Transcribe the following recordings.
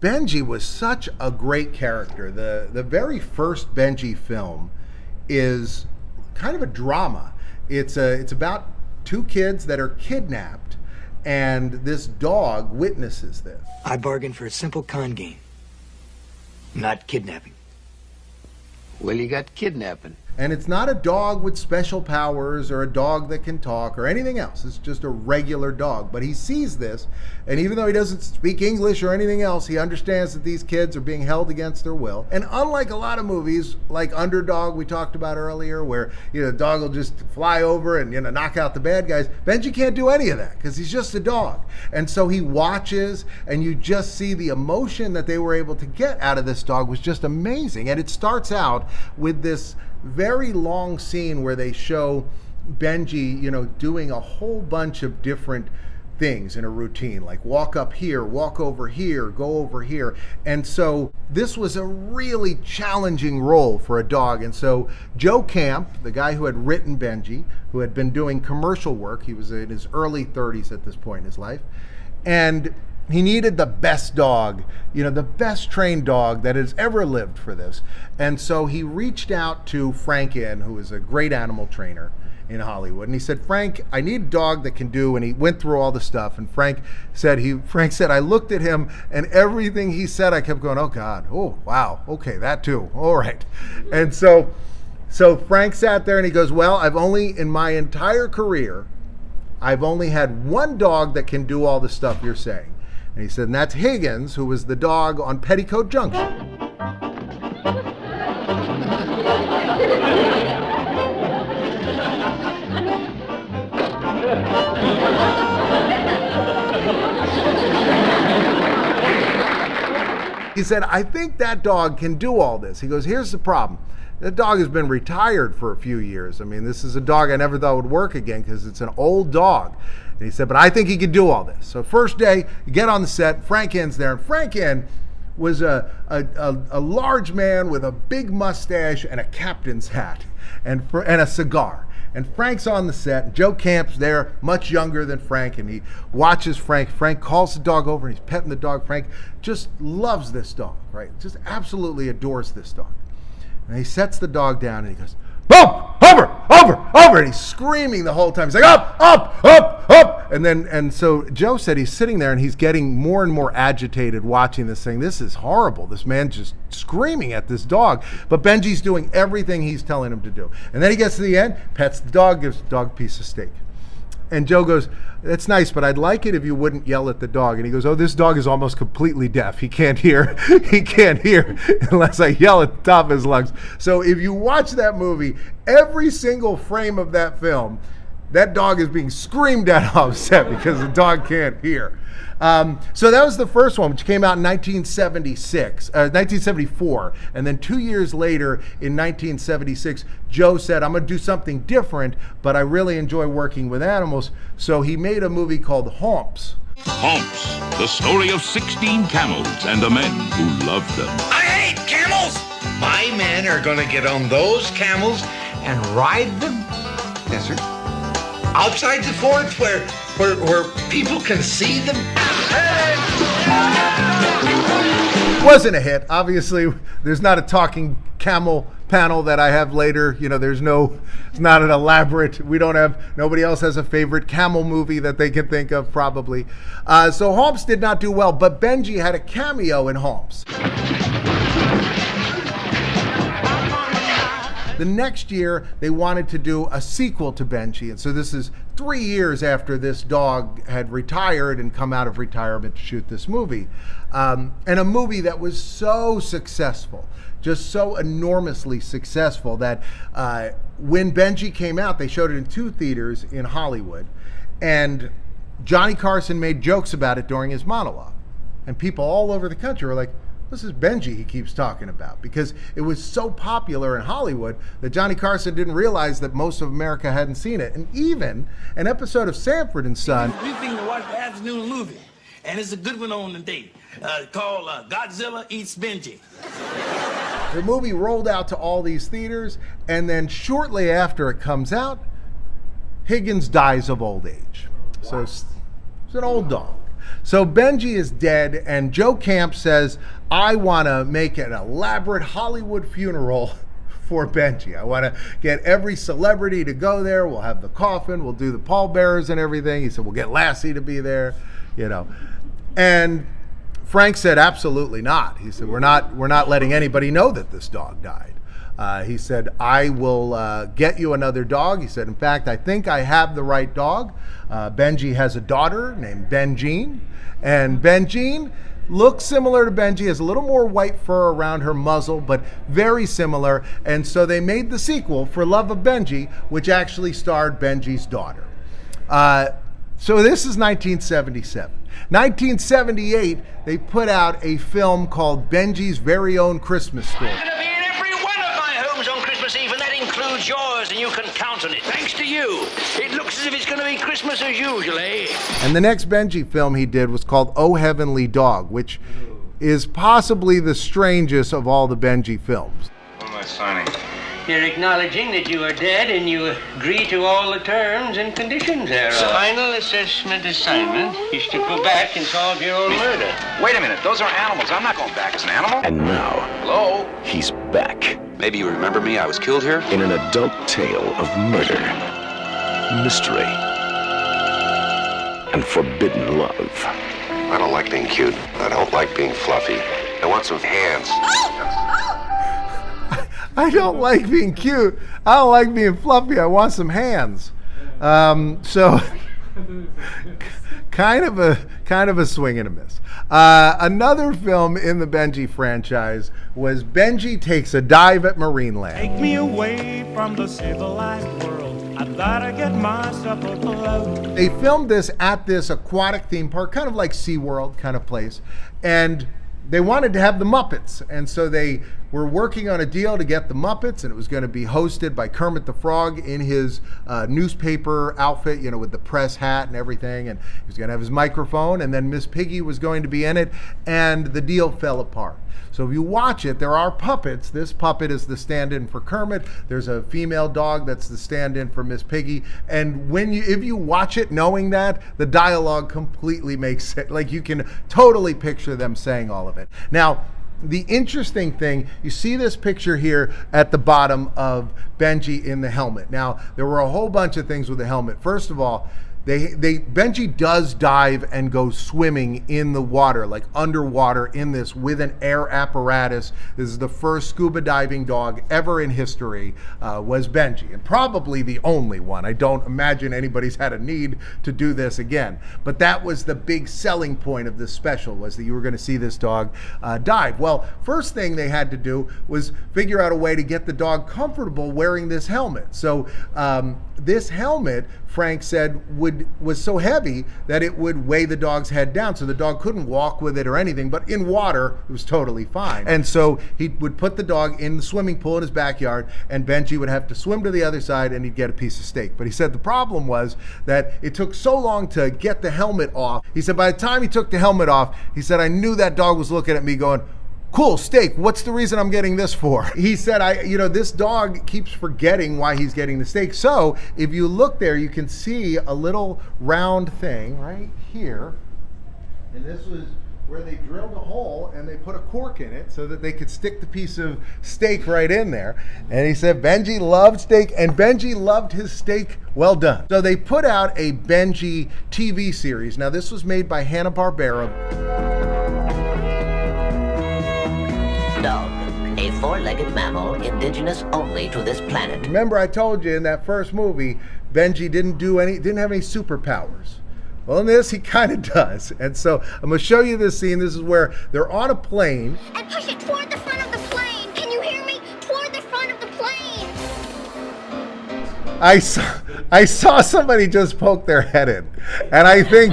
Benji was such a great character. The very first Benji film is kind of a drama. It's about two kids that are kidnapped, and this dog witnesses this. I bargained for a simple con game, not kidnapping. Well, you got kidnapping. And it's not a dog with special powers or a dog that can talk or anything else. It's just a regular dog. But he sees this, and even though he doesn't speak English or anything else, he understands that these kids are being held against their will. And unlike a lot of movies, like Underdog we talked about earlier, where the dog will just fly over and knock out the bad guys, Benji can't do any of that because he's just a dog. And so he watches, and you just see the emotion that they were able to get out of this dog was just amazing. And it starts out with this very long scene where they show Benji, doing a whole bunch of different things in a routine, like walk up here, walk over here, go over here. And so this was a really challenging role for a dog. And so Joe Camp, the guy who had written Benji, who had been doing commercial work, he was in his early 30s at this point in his life, and he needed the best dog, the best trained dog that has ever lived for this. And so he reached out to Frank Inn, who is a great animal trainer in Hollywood. And he said, Frank, I need a dog that can do, and he went through all the stuff. And Frank said, I looked at him, and everything he said, I kept going, oh God, oh wow, okay, that too, all right. And so Frank sat there and he goes, well, in my entire career, I've only had one dog that can do all the stuff you're saying. And he said, and that's Higgins, who was the dog on Petticoat Junction. He said, I think that dog can do all this. He goes, here's the problem. That dog has been retired for a few years. I mean, this is a dog I never thought would work again because it's an old dog. And he said, but I think he could do all this. So first day, you get on the set, Frank Inn's there. And Frank Inn was a large man with a big mustache and a captain's hat and a cigar. And Frank's on the set, and Joe Camp's there, much younger than Frank, and he watches Frank. Frank calls the dog over, and he's petting the dog. Frank just loves this dog, right? Just absolutely adores this dog. And he sets the dog down, and he goes, up, over, and he's screaming the whole time. He's like, up. And so Joe said he's sitting there, and he's getting more and more agitated watching this thing. This is horrible. This man's just screaming at this dog. But Benji's doing everything he's telling him to do. And then he gets to the end, pets the dog, gives the dog a piece of steak. And Joe goes, that's nice, but I'd like it if you wouldn't yell at the dog. And he goes, oh, this dog is almost completely deaf. He can't hear. He can't hear unless I yell at the top of his lungs. So if you watch that movie, every single frame of that film, that dog is being screamed at off set because the dog can't hear. So that was the first one, which came out in 1974. And then 2 years later, in 1976, Joe said, I'm going to do something different, but I really enjoy working with animals. So he made a movie called Homps. Homps, the story of 16 camels and the men who loved them. I hate camels! My men are going to get on those camels and ride them. Yes, sir. Outside the fort where people can see them. Wasn't a hit. Obviously, there's not a talking camel panel that I have later. It's not an elaborate, nobody else has a favorite camel movie that they can think of probably. So Homps did not do well, but Benji had a cameo in Homps. The next year, they wanted to do a sequel to Benji. And so this is 3 years after this dog had retired and come out of retirement to shoot this movie. And a movie that was so successful, just so enormously successful that when Benji came out, they showed it in 2 theaters in Hollywood. And Johnny Carson made jokes about it during his monologue. And people all over the country were like, this is Benji he keeps talking about, because it was so popular in Hollywood that Johnny Carson didn't realize that most of America hadn't seen it. And even an episode of Sanford and Son. We think to watch the afternoon movie, and it's a good one on the date, called Godzilla Eats Benji. The movie rolled out to all these theaters, and then shortly after it comes out, Higgins dies of old age. So it's an old dog. So Benji is dead, and Joe Camp says, I want to make an elaborate Hollywood funeral for Benji. I want to get every celebrity to go there. We'll have the coffin, we'll do the pallbearers and everything. He said, we'll get Lassie to be there, you know. And Frank said, absolutely not. He said, we're not letting anybody know that this dog died. He said, I will get you another dog. He said, in fact, I think I have the right dog. Benji has a daughter named Benjean, and Benjean looks similar to Benji, has a little more white fur around her muzzle, but very similar. And so they made the sequel, For Love of Benji, which actually starred Benji's daughter. So this is 1977. 1978, they put out a film called Benji's Very Own Christmas Story. Going to be in every one of my homes on Christmas Eve, and that includes yours, and you can count on it. Thanks to you. It looks as if it's going to be Christmas as usual, eh? And the next Benji film he did was called Oh Heavenly Dog, which is possibly the strangest of all the Benji films. What am I signing? You're acknowledging that you are dead, and you agree to all the terms and conditions thereof. Final assessment assignment is to go back and solve your own murder. Wait a minute, those are animals. I'm not going back as an animal. And now, Hello? he's back Maybe you remember me. I was killed here. in an adult tale of murder, mystery, and forbidden love. I don't like being cute. I don't like being fluffy. I want some hands. I don't like being cute. I don't like being fluffy. I want some hands. So kind of a swing and a miss. Another film in the Benji franchise was Benji Takes a Dive at Marineland. Take me away from the civilized world. I've gotta get myself a float. They filmed this at this aquatic theme park, kind of like SeaWorld kind of place. And they wanted to have the Muppets. And so they were working on a deal to get the Muppets, and it was going to be hosted by Kermit the Frog in his newspaper outfit, you know, with the press hat and everything. And he was going to have his microphone, and then Miss Piggy was going to be in it, and the deal fell apart. So if you watch it, there are puppets. This puppet is the stand-in for Kermit. There's a female dog that's the stand-in for Miss Piggy. And if you watch it knowing that, the dialogue completely makes sense. Like, you can totally picture them saying all of it. Now, the interesting thing, you see this picture here at the bottom of Benji in the helmet. Now, there were a whole bunch of things with the helmet. First of all, Benji does dive and go swimming in the water, like underwater in this with an air apparatus. This is the first scuba diving dog ever in history, was Benji, and probably the only one. I don't imagine anybody's had a need to do this again. But that was the big selling point of this special, was that you were going to see this dog dive. Well, first thing they had to do was figure out a way to get the dog comfortable wearing this helmet. So this helmet, Frank said, was so heavy that it would weigh the dog's head down, so the dog couldn't walk with it or anything, but in water it was totally fine. And so he would put the dog in the swimming pool in his backyard, and Benji would have to swim to the other side, and he'd get a piece of steak. But he said the problem was that it took so long to get the helmet off. He said by the time he took the helmet off, he said, I knew that dog was looking at me going, cool, steak, what's the reason I'm getting this for? He said, this dog keeps forgetting why he's getting the steak. So if you look there, you can see a little round thing right here. And this was where they drilled a hole and they put a cork in it so that they could stick the piece of steak right in there. And he said Benji loved steak, and Benji loved his steak well done. So they put out a Benji TV series. Now this was made by Hanna-Barbera. Dog, a four-legged mammal indigenous only to this planet. Remember I told you in that first movie, Benji didn't have any superpowers. Well, in this, he kind of does. And so I'm going to show you this scene. This is where they're on a plane. And push it toward the front of the plane. Can you hear me? Toward the front of the plane. I saw somebody just poke their head in. And I think,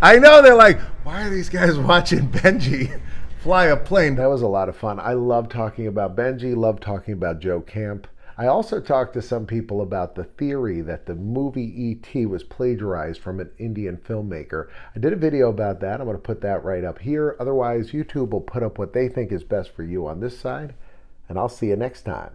I know they're like, why are these guys watching Benji fly a plane? That was a lot of fun. I love talking about Benji, love talking about Joe Camp. I also talked to some people about the theory that the movie E.T. was plagiarized from an Indian filmmaker. I did a video about that. I'm going to put that right up here. Otherwise, YouTube will put up what they think is best for you on this side. And I'll see you next time.